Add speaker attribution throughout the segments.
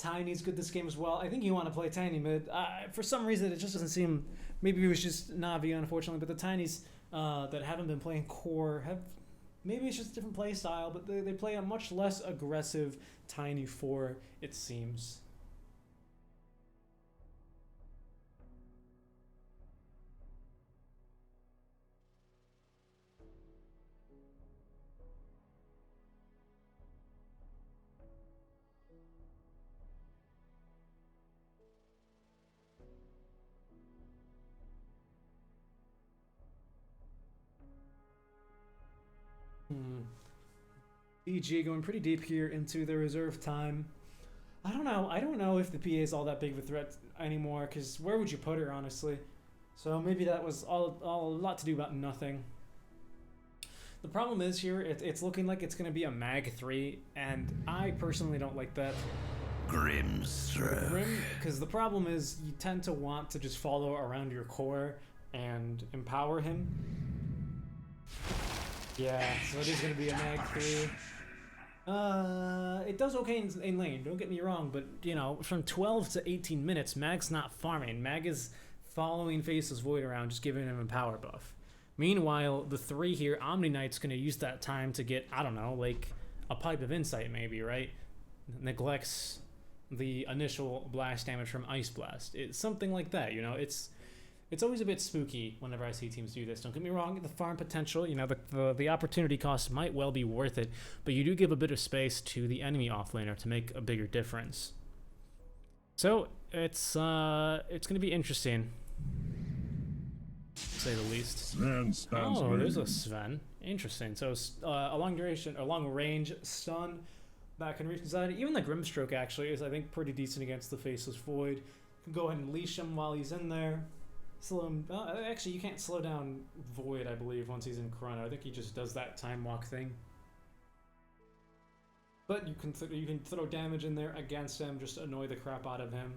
Speaker 1: Tiny's good this game as well. I think you want to play Tiny mid. For some reason, it just doesn't seem. Maybe it was just Navi, unfortunately. But the Tinys that haven't been playing core have. Maybe it's just a different play style, but they play a much less aggressive Tiny 4, it seems. BG going pretty deep here into the reserve time. I don't know. I don't know if the PA is all that big of a threat anymore, because where would you put her, honestly? So maybe that was all a lot to do about nothing. The problem is here, it's looking like it's going to be a Mag 3, and I personally don't like that.
Speaker 2: Grim,
Speaker 1: because the problem is you tend to want to just follow around your core and empower him. Yeah, so it is going to be a Mag 3. It does okay in lane, don't get me wrong, but, you know, from 12 to 18 minutes, Mag's not farming. Mag is following Faceless Void around, just giving him a power buff. Meanwhile, the 3 here, Omni Knight's going to use that time to get, I don't know, like a Pipe of Insight maybe, right? Neglects the initial blast damage from Ice Blast. It's something like that, you know? It's always a bit spooky whenever I see teams do this. Don't get me wrong, the farm potential, you know, the opportunity cost might well be worth it, but you do give a bit of space to the enemy offlaner to make a bigger difference. So it's going to be interesting, to say the least.
Speaker 2: Sven stands
Speaker 1: Oh, there's a Sven. Interesting. So a long duration, or long range stun that can reach inside. Even the Grimstroke actually is, I think, pretty decent against the Faceless Void. You can go ahead and leash him while he's in there. Slow him. Actually, you can't slow down Void, I believe, once he's in Chrono. I think he just does that time walk thing. But you can throw damage in there against him, just annoy the crap out of him.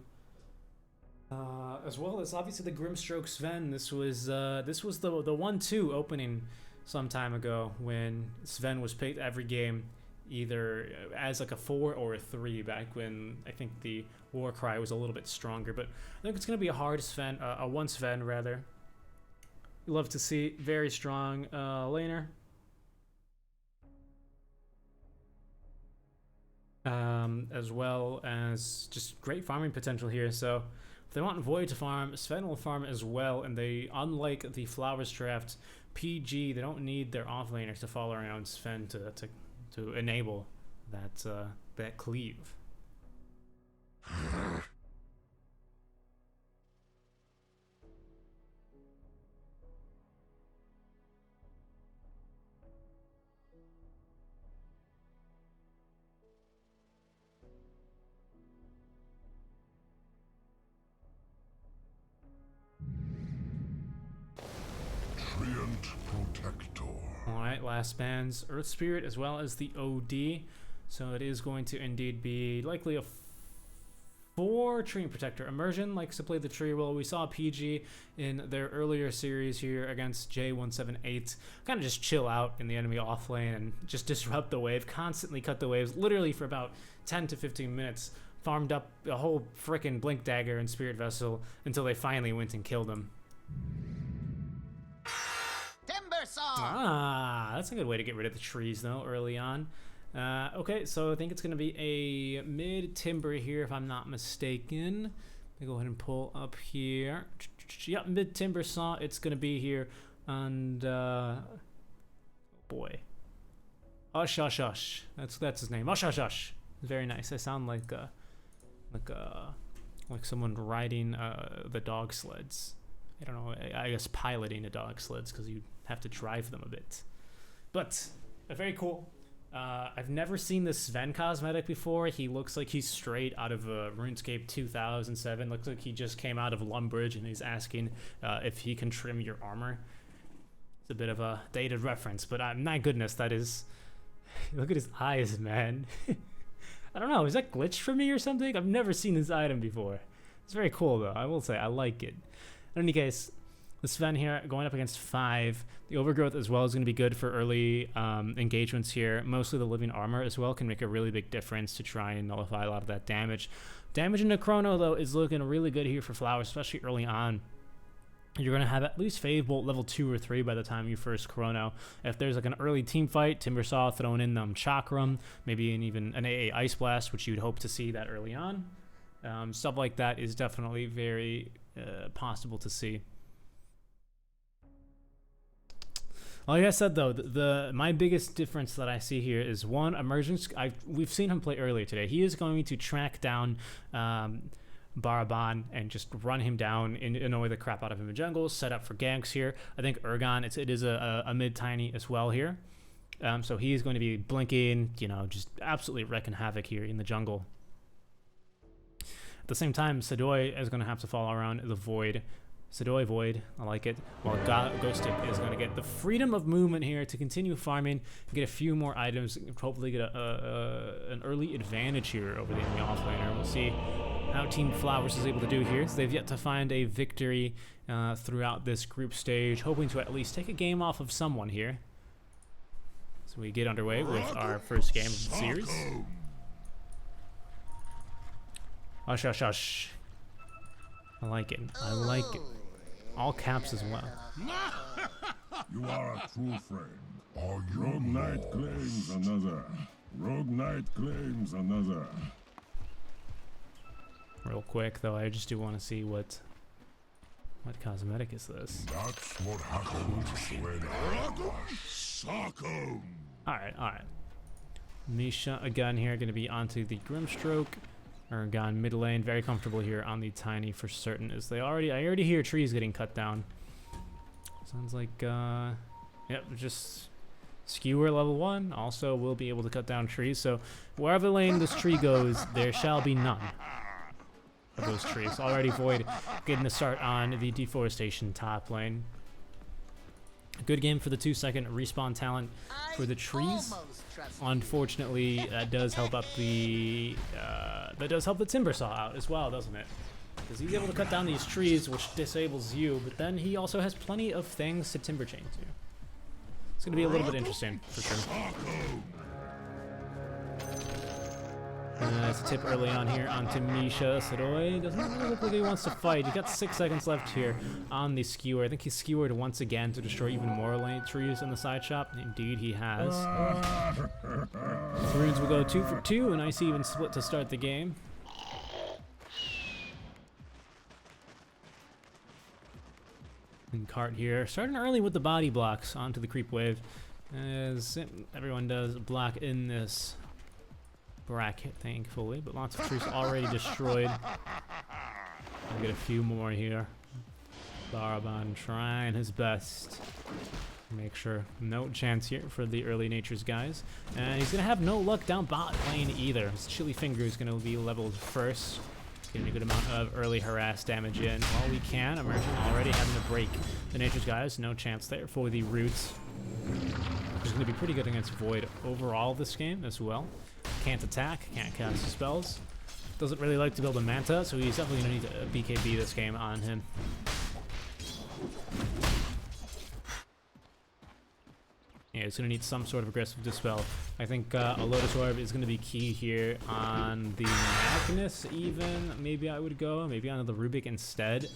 Speaker 1: As well as obviously the Grimstroke Sven. This was the 1-2 opening some time ago when Sven was picked every game, either as like a 4 or a 3 back when I think the Warcry was a little bit stronger. But I think it's going to be a hard Sven, a 1 Sven rather. Love to see very strong laner. As well as just great farming potential here. So if they want Void to farm, Sven will farm as well, and they, unlike the Flowers draft PG, they don't need their offlaners to follow around Sven to enable that cleave.
Speaker 2: Protector.
Speaker 1: Alright, last band's Earth Spirit as well as the OD. So it is going to indeed be likely a 4 Treant Protector. Immersion likes to play the tree role. We saw PG in their earlier series here against J178 kind of just chill out in the enemy offlane and just disrupt the wave, constantly cut the waves, literally for about 10 to 15 minutes. Farmed up a whole frickin' Blink Dagger and Spirit Vessel until they finally went and killed him. Ah, that's a good way to get rid of the trees, though, early on. Okay, so I think it's going to be a mid-timber here, if I'm not mistaken. Let me go ahead and pull up here. Yep, mid-timber saw. It's going to be here. And, oh boy. Ush. That's his name. Ush. Very nice. I sound like someone riding the dog sleds. I don't know, I guess piloting the dog sleds, because you have to drive them a bit. But, very cool. I've never seen the Sven cosmetic before. He looks like he's straight out of RuneScape 2007. Looks like he just came out of Lumbridge and he's asking if he can trim your armor. It's a bit of a dated reference, but my goodness, that is... Look at his eyes, man. I don't know, is that glitched for me or something? I've never seen this item before. It's very cool, though. I will say, I like it. In any case, This Sven here going up against 5. The overgrowth as well is going to be good for early engagements here. Mostly the living armor as well can make a really big difference to try and nullify a lot of that damage. Damage into Chrono, though, is looking really good here for Flowers, especially early on. You're going to have at least Phase Bolt level 2 or 3 by the time you first Chrono. If there's like an early team fight, Timbersaw throwing in Chakram, maybe even an AA Ice Blast, which you'd hope to see that early on. Stuff like that is definitely very possible to see. Like I said, though, my biggest difference that I see here is one, Emergence. We've seen him play earlier today. He is going to track down Baraban and just run him down and annoy the crap out of him in jungle, set up for ganks here. I think Urgon, it is a mid-tiny as well here. So he's going to be blinking, just absolutely wrecking havoc here in the jungle. At the same time, Sadoy is going to have to follow around the Void. Sadoy Void, I like it. While Ghostic is going to get the freedom of movement here to continue farming, get a few more items, hopefully get an early advantage here over the enemy offlaner. We'll see how Team Flowers is able to do here. So they've yet to find a victory throughout this group stage, hoping to at least take a game off of someone here. So we get underway with our first game of the series. Hush, hush, hush. I like it. I like it. All caps as well.
Speaker 2: You are a true friend. Rogue Knight claims another. Rogue Knight claims another.
Speaker 1: Real quick, though, I just do want to see what cosmetic is this.
Speaker 2: That's what happens when
Speaker 1: Alright. Misha again here, going to be onto the Grimstroke. Urgon mid lane, very comfortable here on the Tiny for certain. I already hear trees getting cut down. Sounds like, yep, just Skewer level 1 also will be able to cut down trees. So wherever lane this tree goes, there shall be none of those trees. Already Void getting a start on the deforestation top lane. Good game for the 2-second respawn talent for the trees. Unfortunately, that does help up the Timbersaw out as well, doesn't it? Because he's able to cut down these trees, which disables you, but then he also has plenty of things to timber chain to. It's going to be a little bit interesting for sure. It's a tip early on here onto Misha. Sadoy doesn't really look like he wants to fight. He's got 6 seconds left here on the Skewer. I think he's skewered once again to destroy even more lane trees in the side shop. Indeed, he has. Runes will go 2 for 2. A nice even split to start the game. And Cart here, starting early with the body blocks onto the creep wave, as everyone does block in this bracket, thankfully, but lots of trees already destroyed. I'll get a few more here. Baraban trying his best to make sure no chance here for the early natures guys, and he's gonna have no luck down bot lane either. His chilly finger is gonna be leveled first, getting a good amount of early harass damage in while we can. Emergent already having to break the natures guys. No chance there for the roots. He's gonna be pretty good against Void overall this game as well. Can't attack, can't cast spells. Doesn't really like to build a Manta, so he's definitely going to need a BKB this game on him. Yeah, he's going to need some sort of aggressive dispel. I think a Lotus Orb is going to be key here on the Magnus even. Maybe I would go, maybe on the Rubik instead.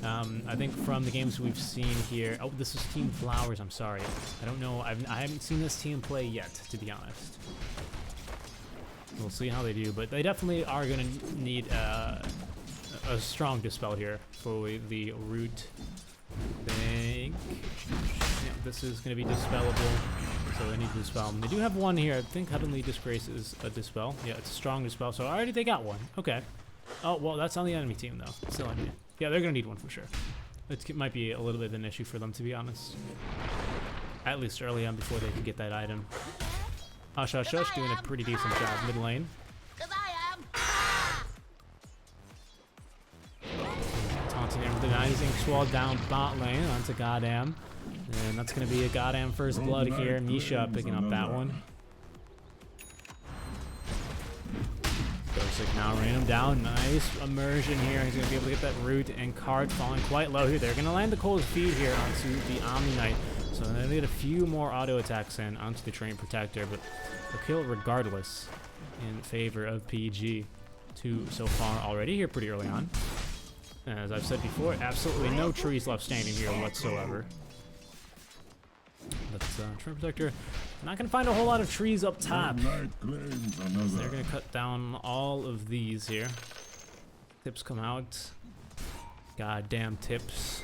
Speaker 1: I think from the games we've seen here... Oh, this is Team Flowers, I'm sorry. I don't know, I haven't seen this team play yet, to be honest. We'll see how they do, but they definitely are going to need a strong dispel here for the root. I think this is going to be dispellable, so they need to dispel them. They do have one here. I think Heavenly Disgrace is a dispel. Yeah, it's a strong dispel, so already they got one. Okay. Oh, well, that's on the enemy team, though. Still on here. Yeah, they're going to need one for sure. It might be a little bit of an issue for them, to be honest. At least early on before they can get that item. Hush, hush, hush, doing a pretty decent job mid lane. Taunting him, denying Swall down bot lane onto Goddamn. And that's going to be a Goddamn first blood here. Misha picking up that one. Looks like now running him down. Nice immersion here. He's going to be able to get that root, and card falling quite low here. They're going to land the cold feed here onto the Omni Knight. So they're going to get a few more auto attacks in onto the Train Protector, but they'll kill regardless in favor of PG. 2 so far already here pretty early on. As I've said before, absolutely no trees left standing here whatsoever. But Train Protector, not going to find a whole lot of trees up top. They're going to cut down all of these here. Tips come out. Goddamn tips.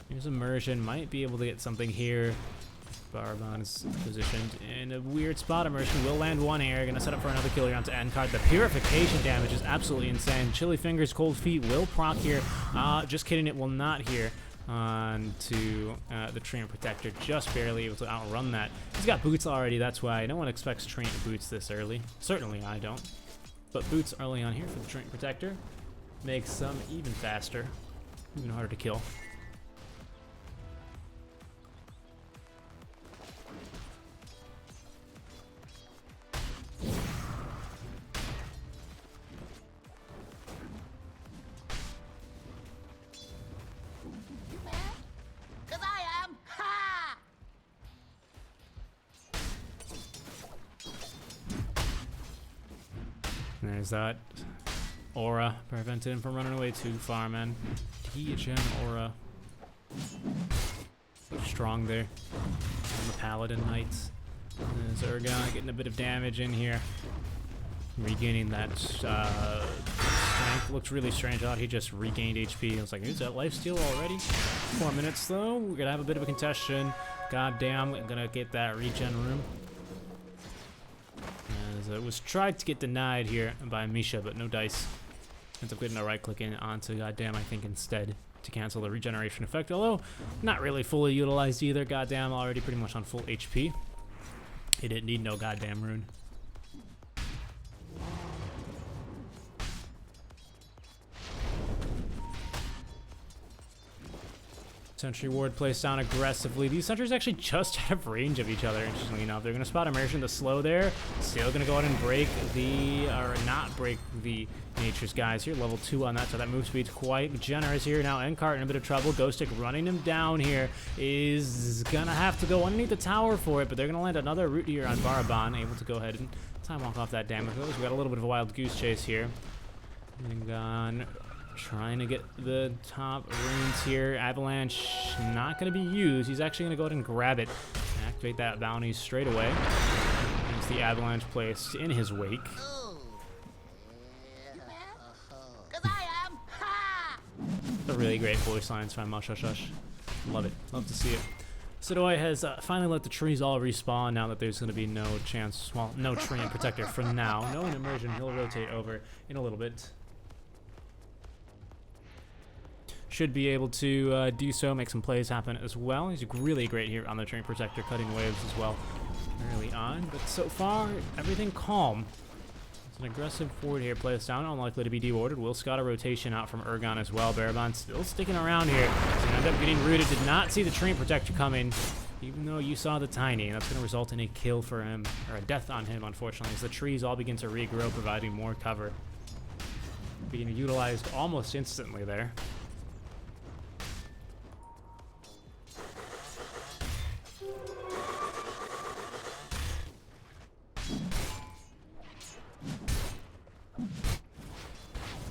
Speaker 1: Here's Immersion. Might be able to get something here. Barbon is positioned in a weird spot. Immersion will land one here. Gonna set up for another kill here onto end card. The purification damage is absolutely insane. Chilly Fingers, Cold Feet will proc here. Just kidding, it will not here. On to the Train Protector, just barely able to outrun that. He's got boots already, that's why no one expects Train boots this early. Certainly I don't. But boots early on here for the Train Protector makes some even faster, even harder to kill. There's that aura, prevented him from running away too far, man. T-Gen aura. Strong there on the Paladin Knights. There's Urgon getting a bit of damage in here. Regaining that strength. Looks really strange out. He just regained HP. I was like, is that lifesteal already? 4 minutes though. We're gonna have a bit of a congestion. Goddamn, I'm gonna get that regen room. It was tried to get denied here by Misha, but no dice. Ends up getting a right click in onto Goddamn, I think, instead to cancel the regeneration effect. Although, not really fully utilized either. Goddamn, already pretty much on full HP. He didn't need no Goddamn rune. Sentry Ward placed down aggressively. These sentries actually just have range of each other, interestingly enough. They're going to spot Immersion, the slow there. Still going to go ahead and break the, or not break the Nature's Guys here. Level 2 on that, so that move speed's quite generous here. Now Encart in a bit of trouble. Ghostic running him down here is going to have to go underneath the tower for it, but they're going to land another root here on Baraban, able to go ahead and time walk off that damage. We got a little bit of a wild goose chase here. And on. Trying to get the top runes here. Avalanche not going to be used. He's actually going to go ahead and grab it. Activate that bounty straight away. There's the Avalanche placed in his wake. A really great voice lines from Mushush. Love it. Love to see it. Sidoi has finally let the trees all respawn now that there's going to be no chance, well, no Train Protector for now. No Immersion. He'll rotate over in a little bit. Should be able to do so, make some plays happen as well. He's really great here on the Train Protector, cutting waves as well early on. But so far, everything calm. It's an aggressive forward here, plays down, unlikely to be deordered. Will Scott a rotation out from Urgon as well. Barabon still sticking around here. He's going to end up getting rooted. Did not see the Train Protector coming, even though you saw the Tiny. And that's going to result in a kill for him, or a death on him, unfortunately, as the trees all begin to regrow, providing more cover. Being utilized almost instantly there.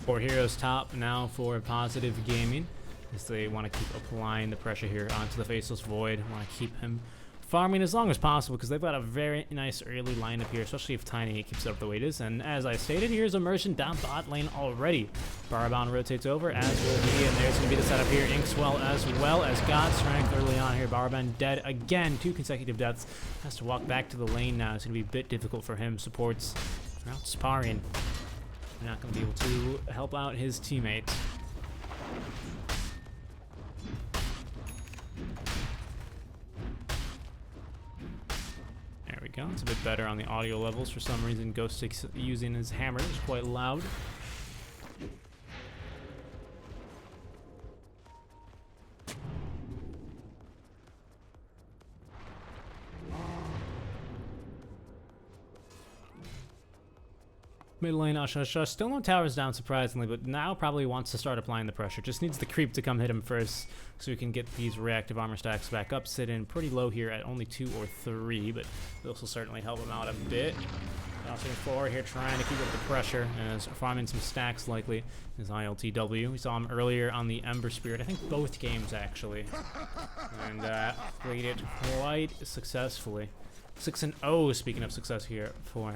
Speaker 1: Four heroes top now for Positive Gaming, as they want to keep applying the pressure here onto the Faceless Void. Want to keep him farming as long as possible because they've got a very nice early lineup here, especially if Tiny keeps it up the way it is. And as I stated, here's Immersion down bot lane already. Baraban rotates over, as will he, and there's going to be the setup here. Inkswell as well as God Strength early on here. Baraban dead again, 2 consecutive deaths. Has to walk back to the lane now. It's going to be a bit difficult for him. Supports are out sparring. Not going to be able to help out his teammate. There we go. It's a bit better on the audio levels. For some reason, Ghostic's using his hammer is quite loud. Mid lane, Asha. Still no towers down, surprisingly, but now probably wants to start applying the pressure. Just needs the creep to come hit him first so we can get these reactive armor stacks back up. Sit in pretty low here at only 2 or 3, but this will certainly help him out a bit. Bouncing forward here, trying to keep up the pressure as farming some stacks likely is ILTW. We saw him earlier on the Ember Spirit, I think both games actually, and played it quite successfully. 6-0, speaking of success here for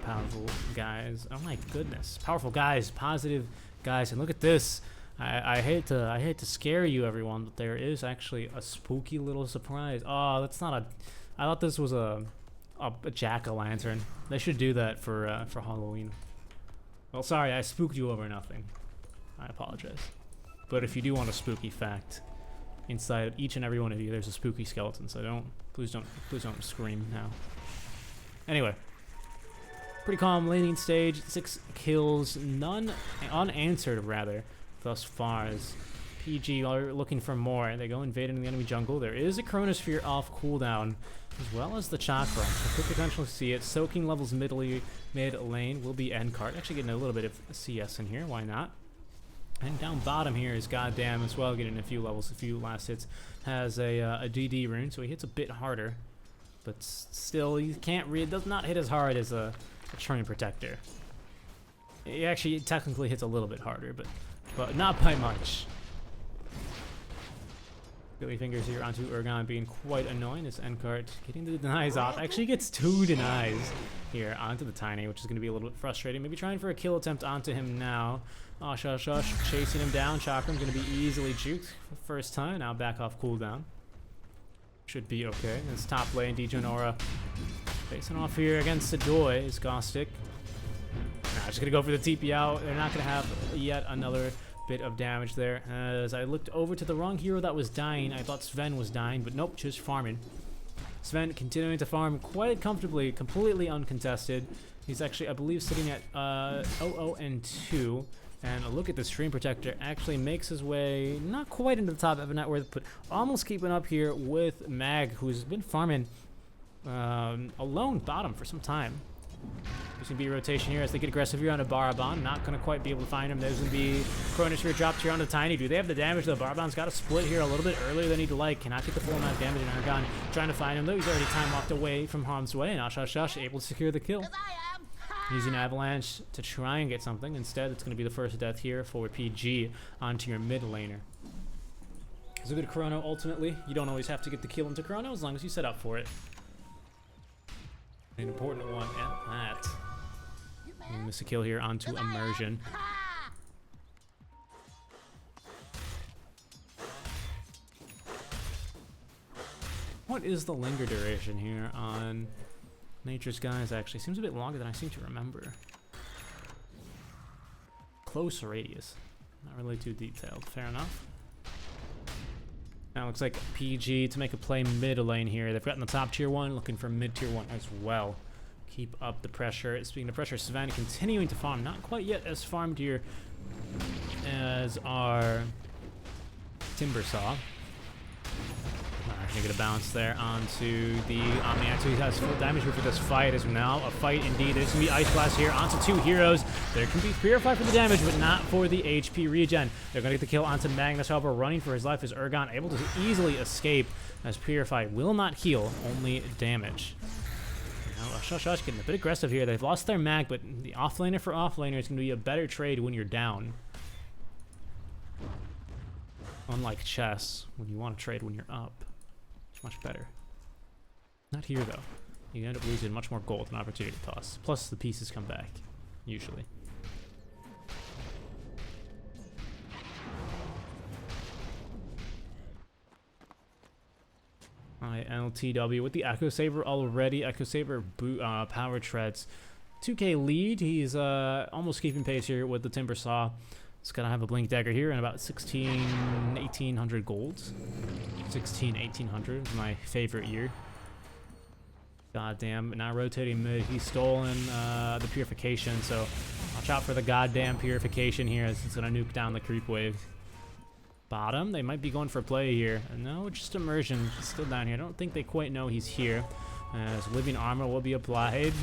Speaker 1: powerful guys. Oh my goodness, powerful guys, positive guys, and look at this. I hate to scare you, everyone, but there is actually a spooky little surprise. Oh, that's not a. I thought this was a jack-o'-lantern. They should do that for Halloween. Well, sorry, I spooked you over nothing. I apologize. But if you do want a spooky fact, inside of each and every one of you, there's a spooky skeleton. So please don't scream now. Anyway. Pretty calm laning stage, 6 kills, none unanswered rather, thus far as PG are looking for more. They go invade into the enemy jungle. There is a Chronosphere off cooldown, as well as the Chakra. So could potentially see it. Soaking levels mid lane will be end card. Actually getting a little bit of CS in here, why not? And down bottom here is Goddamn as well, getting a few levels, a few last hits. Has a DD rune, so he hits a bit harder. But still, he can't read, does not hit as hard as a Train Protector. It actually technically hits a little bit harder, but not by much. Billy Fingers here onto Urgon being quite annoying. This end card getting the denies off. Actually gets 2 denies here onto the Tiny, which is going to be a little bit frustrating. Maybe trying for a kill attempt onto him now. Oh, shush, chasing him down. Chakram going to be easily juked for the first time. Now back off cooldown. Should be okay. It's top lane, Dejanora facing off here against Sedoy is Gostic. Nah, just gonna go for the TP out. They're not gonna have yet another bit of damage there. As I looked over to the wrong hero that was dying, I thought Sven was dying, but nope, just farming. Sven continuing to farm quite comfortably, completely uncontested. He's actually, I believe, sitting at 0-2. And a look at the Stream Protector actually makes his way not quite into the top of net worth, but almost keeping up here with Mag, who's been farming alone bottom for some time. There's going to be a rotation here as they get aggressive here onto Baraban. Not going to quite be able to find him. There's going to be Chronosphere dropped here onto Tiny. Do they have the damage though? Baraban's got to split here a little bit earlier than he'd like. Cannot get the full amount of damage in Argon. Trying to find him though. He's already time walked away from harm's way. And Ashash able to secure the kill. Using Avalanche to try and get something. Instead, it's going to be the first death here for PG onto your mid laner. It's a good Chrono ultimately. You don't always have to get the kill into Chrono as long as you set up for it. An important one at that. We miss a kill here onto Immersion. What is the linger duration here on Nature's Guys? Actually seems a bit longer than I seem to remember. Close radius. Not really too detailed. Fair enough. Now it looks like PG to make a play mid lane here. They've gotten the top tier 1, looking for mid tier 1 as well. Keep up the pressure. Speaking of pressure, Sven continuing to farm. Not quite yet as farmed here as our Timbersaw. Gonna get a bounce there onto the Omni. Actually has full damage here for this fight. As now a fight indeed. There's gonna be Ice Blast here onto 2 heroes. There can be Purify for the damage, but not for the HP regen. They're gonna get the kill onto Magnus, however, running for his life is Urgon, able to easily escape as Purify will not heal, only damage. Now Shush getting a bit aggressive here. They've lost their mag, but the offlaner for offlaner is gonna be a better trade when you're down. Unlike chess, when you want to trade when you're up. Much better. Not here though. You end up losing much more gold and opportunity toss. Plus the pieces come back, usually. ILTW with the Echo Saber already. Echo Saber power treads. 2k lead. He's almost keeping pace here with the Timbersaw. It's gonna have a Blink Dagger here and about 1800 golds. 1800 is my favorite year. Goddamn, now rotating mid. He's stolen the Purification, so watch out for the goddamn Purification here as it's gonna nuke down the creep wave. Bottom, they might be going for a play here. No, just Immersion. He's still down here. I don't think they quite know he's here. As Living Armor will be applied.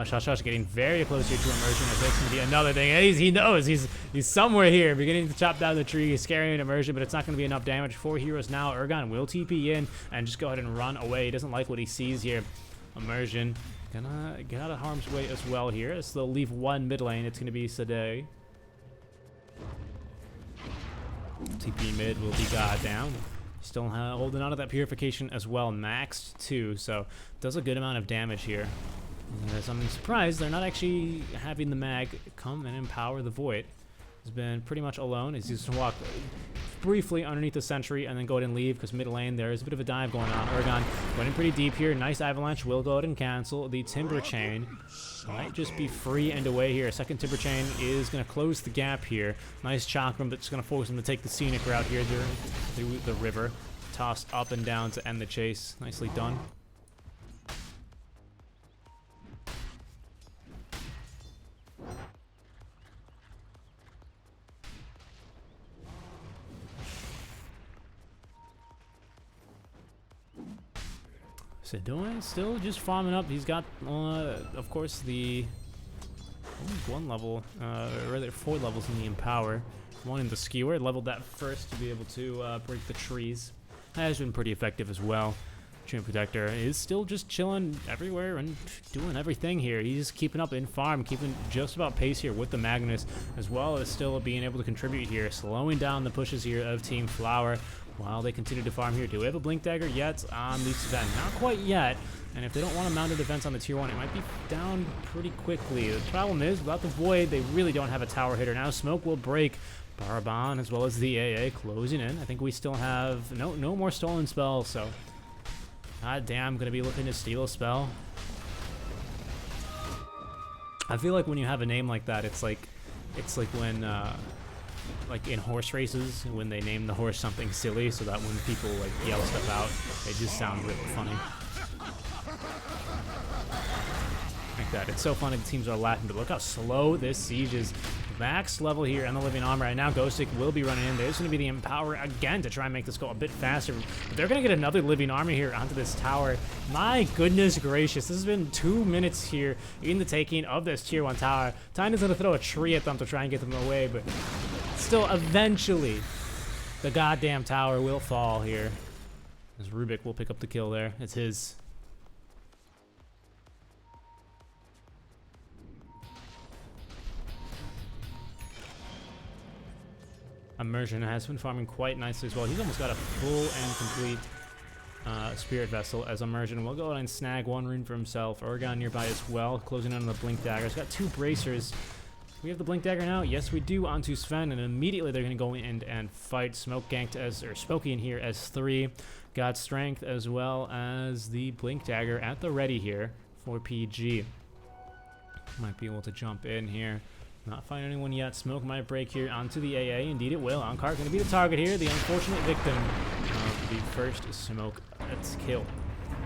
Speaker 1: Shashash getting very close here to Immersion. If that's going to be another thing. He knows he's somewhere here, beginning to chop down the tree, scaring Immersion, but it's not going to be enough damage. 4 heroes now. Urgon will TP in and just go ahead and run away. He doesn't like what he sees here. Immersion gonna get out of harm's way as well here, as they'll leave one mid lane. It's going to be Sade. TP mid will be goddamn. Still holding on to that purification as well, maxed too, so does a good amount of damage here. As I'm surprised they're not actually having the mag come and empower the Void. He's been pretty much alone. He's used to walk briefly underneath the sentry and then go ahead and leave, because mid lane there is a bit of a dive going on. Urgon going in pretty deep here. Nice avalanche. Will go ahead and cancel the Timber Chain. Might just be free and away here. Second Timber Chain is going to close the gap here. Nice Chakram that's going to force him to take the scenic route here through the river. Tossed up and down to end the chase. Nicely done. Sedoin still just farming up. He's got, of course, the one level, or rather 4 levels in the Empower. One in the Skewer. Leveled that first to be able to break the trees. That has been pretty effective as well. Treant Protector is still just chilling everywhere and doing everything here. He's keeping up in farm, keeping just about pace here with the Magnus, as well as still being able to contribute here, slowing down the pushes here of Team Flower while they continue to farm here. Do we have a Blink Dagger yet on the Sven? Not quite yet. And if they don't want to mount a defense on the tier 1, it might be down pretty quickly. The problem is, without the Void, they really don't have a tower hitter. Now Smoke will break. Baraban as well as the AA closing in. I think we still have no more stolen spells, so god damn, gonna be looking to steal a spell. I feel like when you have a name like that, it's like when like in horse races, when they name the horse something silly so that when people like yell stuff out, they just sound really funny. Like that. It's so funny the teams are laughing, but look how slow this siege is. Max level here and the Living Armor, and now Ghostic will be running in. There's going to be the Empower again to try and make this go a bit faster. But they're going to get another Living Armor here onto this tower. My goodness gracious, this has been 2 minutes here in the taking of this tier 1 tower. Tina's going to throw a tree at them to try and get them away, but still, eventually, the goddamn tower will fall here. As Rubik will pick up the kill there. It's his. Immersion has been farming quite nicely as well. He's almost got a full and complete Spirit Vessel, as Immersion will go ahead and snag 1 rune for himself. Urgon nearby as well, closing in on the Blink Dagger. He's got 2 bracers. We have the Blink Dagger now. Yes, we do, onto Sven, and immediately they're going to go in and fight. Smoke ganked as, or Smokey in here as 3. Got Strength as well as the Blink Dagger at the ready here for PG. Might be able to jump in here. Not finding anyone yet. Smoke might break here onto the AA. Indeed it will. Ankar going to be the target here. The unfortunate victim of the first Smoke kill.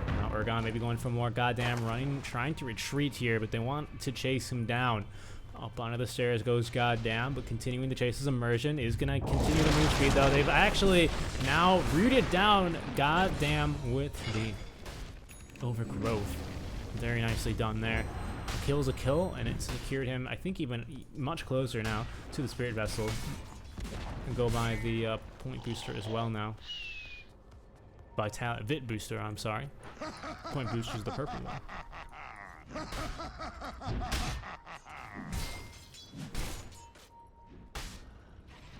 Speaker 1: Now Urgon maybe going for more goddamn running. Trying to retreat here, but they want to chase him down. Up onto the stairs goes goddamn, but continuing the chase as Immersion is going to continue to move speed though. They've actually now rooted down goddamn with the Overgrowth. Very nicely done there. A kill's a kill, and it secured him, I think, even much closer now to the Spirit Vessel. And go by the point booster as well now. Vit booster, I'm sorry. Point booster is the purple one.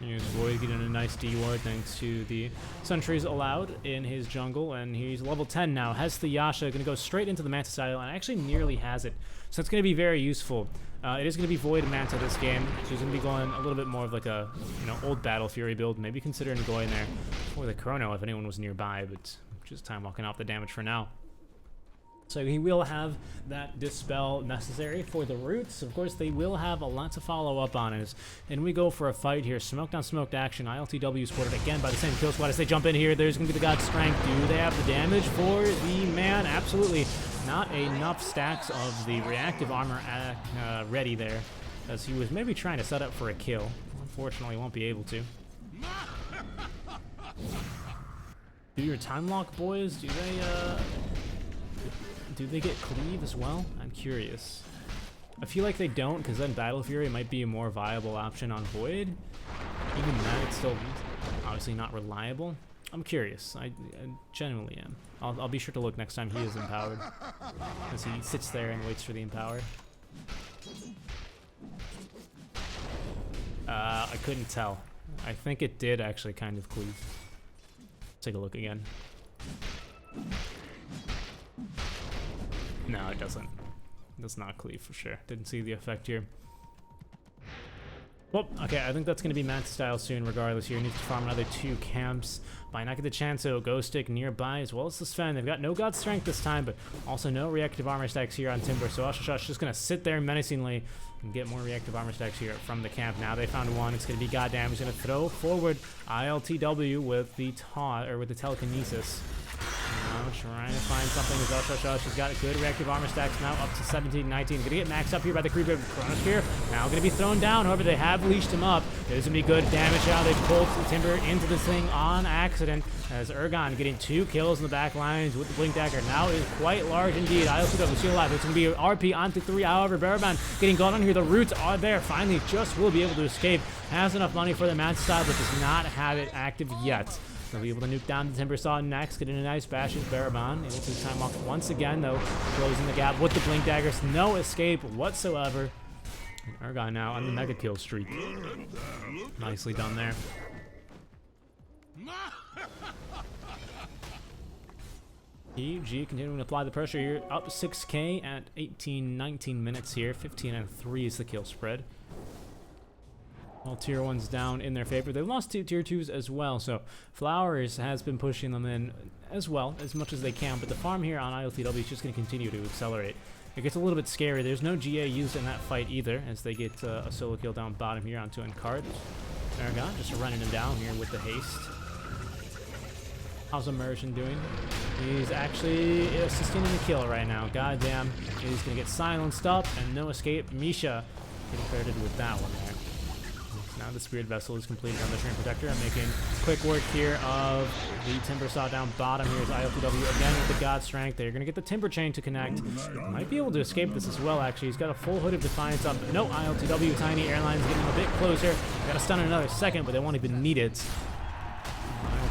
Speaker 1: Here's Void getting a nice D-ward thanks to the sentries allowed in his jungle, and he's level 10 now. Has the Yasha, going to go straight into the Manta Style, and actually nearly has it. So it's going to be very useful. It is going to be Void Manta this game, so he's going to be going a little bit more of like a, old Battle Fury build. Maybe considering going there for the Chrono if anyone was nearby, but just time walking off the damage for now. So he will have that Dispel necessary for the roots. Of course, they will have a lot to follow up on it. And we go for a fight here. Smoked on smoked action. ILTW supported again by the same kill squad as they jump in here. There's going to be the God Strength. Do they have the damage for the man? Absolutely not enough stacks of the reactive armor ready there, as he was maybe trying to set up for a kill. Unfortunately, won't be able to. Do your time lock boys, do they get cleave as well? I'm curious. I feel like they don't, because then Battle Fury might be a more viable option on Void. Even then, it's still obviously not reliable. I'm curious. I genuinely am. I'll be sure to look next time he is empowered, as he sits there and waits for the empower. I couldn't tell. I think it did actually kind of cleave. Take a look again. No, it doesn't. It does not cleave for sure. Didn't see the effect here. Well, okay, I think that's going to be Matt's style soon regardless here. He needs to farm another 2 camps. By not get the chance, so Ghost Stick nearby as well as the Sven. They've got no God Strength this time, but also no reactive armor stacks here on Timber. So Asha just going to sit there menacingly and get more reactive armor stacks here from the camp. Now they found one. It's going to be goddamn. He's going to throw forward ILTW with the with the telekinesis. Now trying to find something with Asha. She's got good reactive armor stacks now up to 17, 19. Gonna get maxed up here by the creeper Chronosphere. Now gonna be thrown down. However, they have leashed him up. There's gonna be good damage now. They've pulled Timber into this thing on accident as Ergon getting 2 kills in the back lines with the Blink Dagger. Now is quite large indeed. ILTW still alive. It's gonna be RP onto 3. However, Baraban getting gone on here. The roots are there. Finally, just will be able to escape. Has enough money for the match style, but does not have it active yet. They'll be able to nuke down the Timber Saw next, getting a nice bash with Baraban. Able to time off once again, though, closing the gap with the Blink Daggers. No escape whatsoever. And Ergon now on the mega kill streak. Nicely done there. EG continuing to apply the pressure here. Up 6k at 18, 19 minutes here. 15 and 3 is the kill spread. All tier 1s down in their favor. They've lost 2 tier 2s as well, so Flowers has been pushing them in as well, as much as they can, but the farm here on ILTW is just going to continue to accelerate. It gets a little bit scary. There's no GA used in that fight either, as they get a solo kill down bottom here onto Encard. Aragon just running him down here with the haste. How's Immersion doing? He's actually sustaining the kill right now. Goddamn. He's going to get silenced up and no escape. Misha getting credited with that one there. Now the Spirit Vessel is completed on the Train Protector. I'm making quick work here of the Timber Saw down bottom. Here's ILTW again with the God Strength. They're going to get the Timber Chain to connect. Might be able to escape this as well, actually. He's got a full Hood of Defiance up. No ILTW. Tiny Airlines getting a bit closer. Got to stun in another second, but they won't even need it.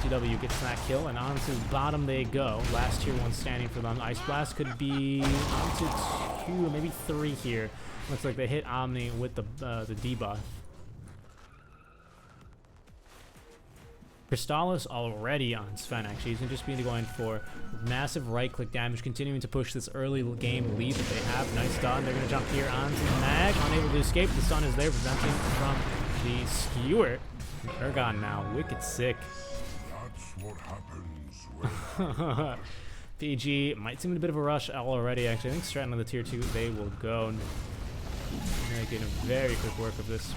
Speaker 1: ILTW gets that kill, and on to bottom they go. Last tier 1 standing for them. Ice Blast could be on to 2, maybe 3 here. Looks like they hit Omni with the debuff. Crystallis already on Sven, actually. He's going to just be going for massive right-click damage, continuing to push this early game lead that they have. Nice stun. They're going to jump here onto the Mag, unable to escape. The stun is there, preventing from the Skewer. Ergon now, wicked sick.
Speaker 2: That's what happens when
Speaker 1: PG might seem a bit of a rush already, actually. I think straight into the tier 2 they will go. Making a very quick work of this.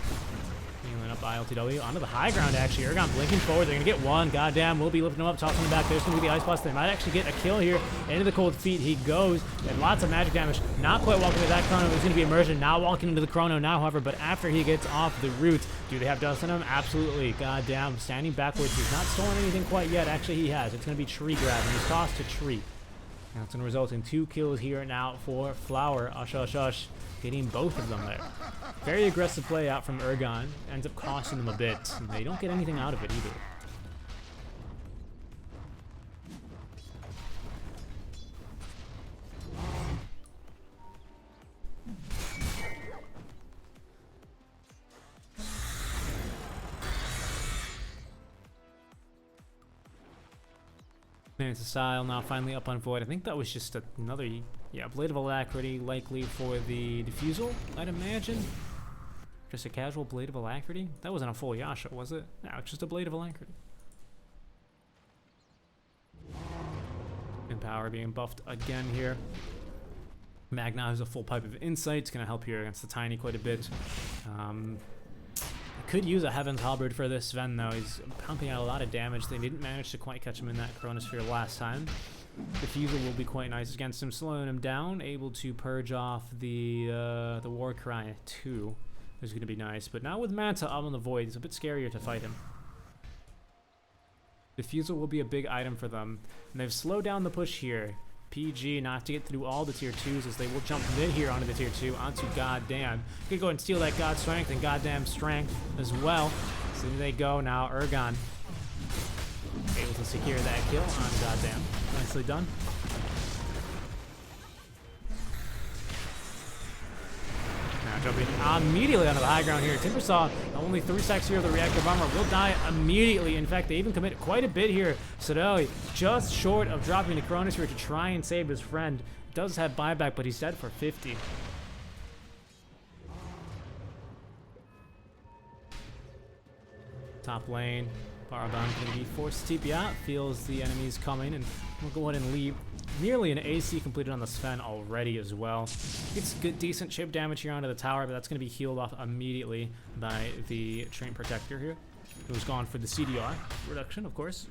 Speaker 1: Healing up ILTW onto the high ground, actually. Ergon blinking forward. They're going to get one. Goddamn, we'll be lifting him up, tossing him back. There's going to be the Ice Blast. They might actually get a kill here. Into the cold feet he goes. And lots of magic damage. Not quite walking into that Chrono. There's going to be Immersion. Now walking into the Chrono now, however. But after he gets off the root, do they have dust on him? Absolutely. Goddamn. Standing backwards. He's not stolen anything quite yet. Actually, he has. It's going to be Tree Grab. And he's tossed to Tree. That's going to result in 2 kills here now for Flower. Ush. Getting both of them there. Very aggressive play out from Ergon. Ends up costing them a bit. And they don't get anything out of it either. It's a style now finally up on Void. I think that was just another, Blade of Alacrity, likely for the Diffusal, I'd imagine. Just a casual Blade of Alacrity? That wasn't a full Yasha, was it? No, it's just a Blade of Alacrity. Empower being buffed again here. Magna has a full Pipe of Insight. It's going to help here against the Tiny quite a bit. Could use a Heaven's Halberd for this Sven, though. He's pumping out a lot of damage. They didn't manage to quite catch him in that Chronosphere last time. Diffusal will be quite nice against him, slowing him down. Able to purge off the War Cry too. Is going to be nice. But now with Manta up on the Void, it's a bit scarier to fight him. Diffusal will be a big item for them. And they've slowed down the push here. PG, not to get through all the tier 2s as they will jump mid here onto the tier 2, onto goddamn. Gonna go ahead and steal that god strength and goddamn strength as well. So there they go now. Ergon able to secure that kill on goddamn. Nicely done. Now jumping immediately onto the high ground here. Timur saw only 3 stacks here of the reactor bomber will die immediately. In fact, they even commit quite a bit here. Sodeli just short of dropping the Chronosphere to try and save his friend. Does have buyback, but he's dead for 50. Top lane, Baraban going to be forced to TP out. Feels the enemies coming, and we'll go ahead and leave. Nearly an AC completed on the Sven already as well. Gets good, decent chip damage here onto the tower, but that's going to be healed off immediately by the Train Protector here. It was gone for the CDR reduction, of course.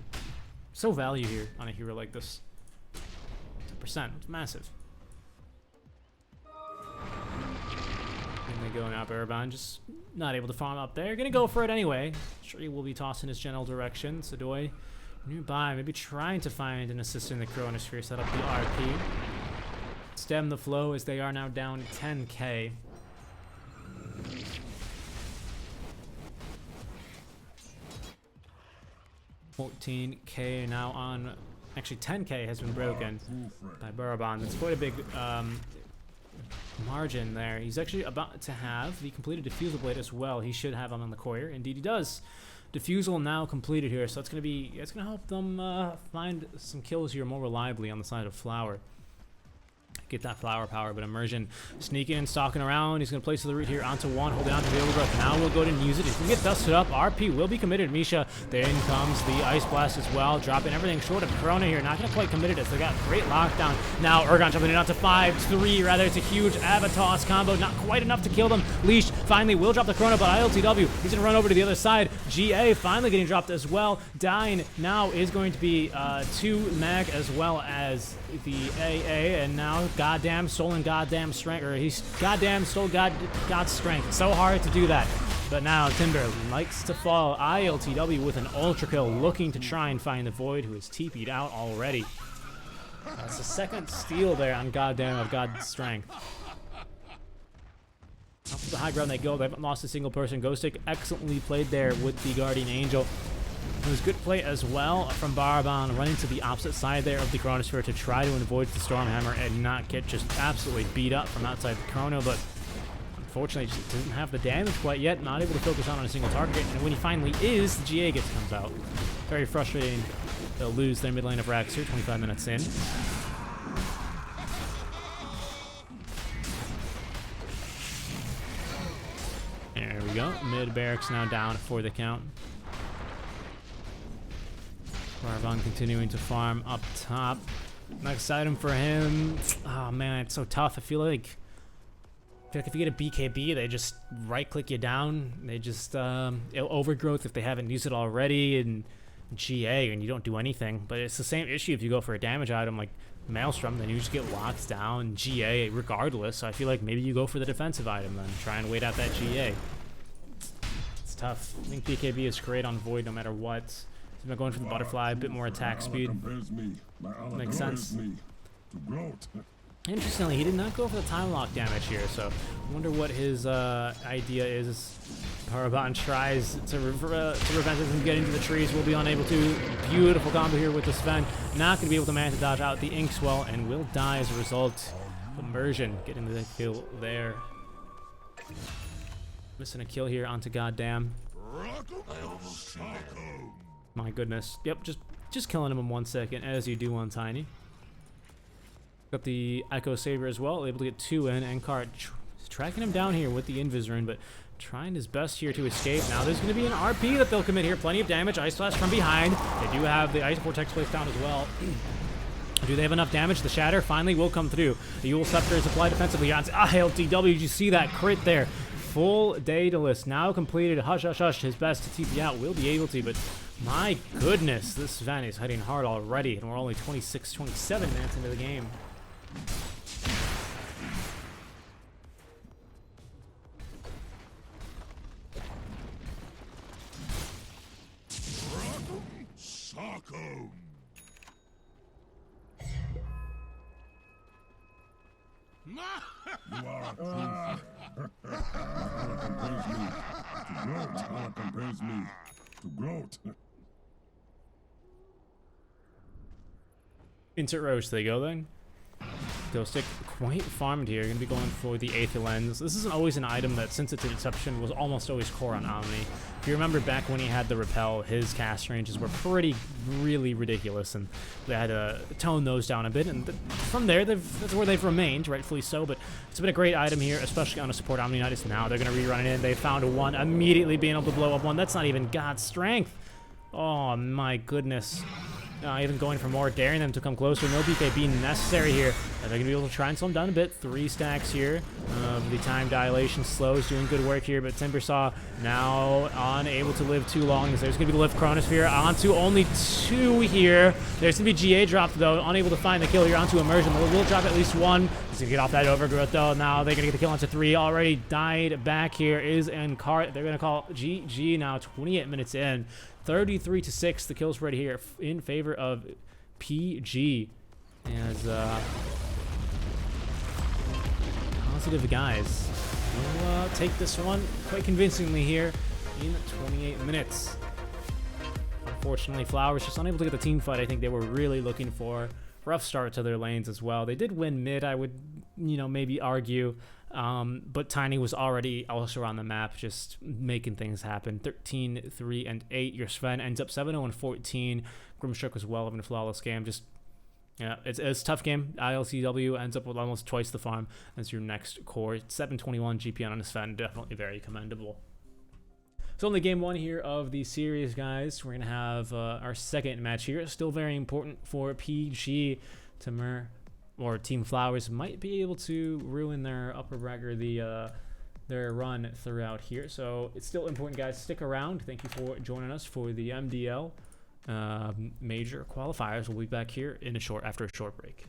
Speaker 1: So value here on a hero like this. 10%, it's massive. And they go now, Baraban just not able to farm up there. Gonna go for it anyway. Sure, he will be tossed in his general direction. Sadoy nearby, maybe trying to find an assist in the Chronosphere, set up the RP. Stem the flow as they are now down 10k. $14k now on, actually 10k has been broken by Baraban. That's quite a big margin there. He's actually about to have the completed Diffusal Blade as well. He should have him on the Courier. Indeed he does. Diffusal now completed here, so it's gonna help them find some kills here more reliably on the side of Flower. Get that flower power, but Immersion sneaking and stalking around. He's going to place the root here onto one, holding on to the overgrowth. Now we'll go ahead and use it. If we get dusted up, RP will be committed. Misha, then comes the Ice Blast as well, dropping everything short of Corona here. Not going to quite commit it as they got great lockdown. Now Ergon jumping it onto 5-3, rather. It's a huge Avatos combo, not quite enough to kill them. Leash finally will drop the Corona, but ILTW, he's going to run over to the other side. GA finally getting dropped as well. Dying now is going to be 2 Mag as well as the AA, and now goddamn stolen goddamn strength, or he's goddamn stole God's strength. It's so hard to do that. But now Timber likes to fall. ILTW with an ultra kill, looking to try and find the Void, who is TP'd out already. That's the second steal there on goddamn of God's strength. Up to the high ground they go. They haven't lost a single person. Ghostic excellently played there with the Guardian Angel. It was good play as well from Baraban, running to the opposite side there of the Chronosphere to try to avoid the Stormhammer and not get just absolutely beat up from outside the Chrono, but unfortunately just didn't have the damage quite yet, not able to focus on a single target, and when he finally is, the GA comes out. Very frustrating. They'll lose their mid lane of Rax here, 25 minutes in. There we go. Mid barracks now down for the count. Baraban continuing to farm up top. Next item for him. Oh man, it's so tough. I feel like if you get a BKB, they just right-click you down. They just overgrowth if they haven't used it already, and GA, and you don't do anything. But it's the same issue if you go for a damage item like Maelstrom, then you just get locked down, GA regardless. So I feel like maybe you go for the defensive item then. Try and wait out that GA. It's tough. I think BKB is great on Void no matter what. He's going for the butterfly, a bit more attack speed. Makes sense. Interestingly, he did not go for the time lock damage here, so I wonder what his idea is. Baraban tries to prevent him from getting to the trees. Will be unable to. Beautiful combo here with the Sven. Not going to be able to manage to dodge out the Inkswell and will die as a result. Immersion getting the kill there. Missing a kill here onto goddamn. My goodness. Yep, just killing him in 1 second, as you do on Tiny. Got the Echo Saber as well, able to get 2 in. Enkart tracking him down here with the Invis Rune, but trying his best here to escape. Now there's going to be an RP that they'll commit here. Plenty of damage. Ice Flash from behind. They do have the Ice Vortex placed down as well. Do they have enough damage? The Shatter finally will come through. The Yule Scepter is applied defensively on ILTW. Did you see that crit there? Full Daedalus now completed. Hush, hush, hush. His best to TP out. Will be able to, but my goodness, this Sven is hitting hard already, and we're only 26, 27 minutes into the game.
Speaker 2: You are a true friend. Allah compares me to gloat.
Speaker 1: Insert roach, they go then. They'll stick quite farmed here. Gonna be going for the 8th lens. This isn't always an item that, since its inception, was almost always core on Omni. If you remember back when he had the repel, his cast ranges were really ridiculous, and they had to tone those down a bit. And from there, that's where they've remained, rightfully so. But it's been a great item here, especially on a support Omni-Knights. Now they're gonna rerun it in. They found one, immediately being able to blow up one. That's not even God's strength. Oh my goodness. Even going for more, daring them to come closer. No BKB necessary here. They're going to be able to try and slow them down a bit. 3 stacks here. The time dilation slows, doing good work here, but Timbersaw now unable to live too long. There's going to be the lift Chronosphere onto only 2 here. There's going to be GA dropped, though. Unable to find the kill here onto Immersion. We'll drop at least 1. He's going to get off that overgrowth, though. Now they're going to get the kill onto 3. Already died back here is Encart. They're going to call GG now, 28 minutes in. 33-6, the kill spread here in favor of PG. As positive guys will take this one quite convincingly here in 28 minutes. Unfortunately, Flowers just unable to get the team fight I think they were really looking for. Rough start to their lanes as well. They did win mid, I would, maybe argue. But Tiny was already also on the map, just making things happen. 13-3-8. Your Sven ends up 7-0-14. Grimstroke was well of a flawless game. Just, yeah, it's a tough game. ILCW ends up with almost twice the farm as your next core. 721 GPN on a Sven, definitely very commendable. So only game 1 here of the series, guys. We're going to have our second match here. Still very important for PG. Timur or Team Flowers might be able to ruin their upper bracket, their run throughout here. So it's still important, guys. Stick around. Thank you for joining us for the MDL major qualifiers. We'll be back here after a short break.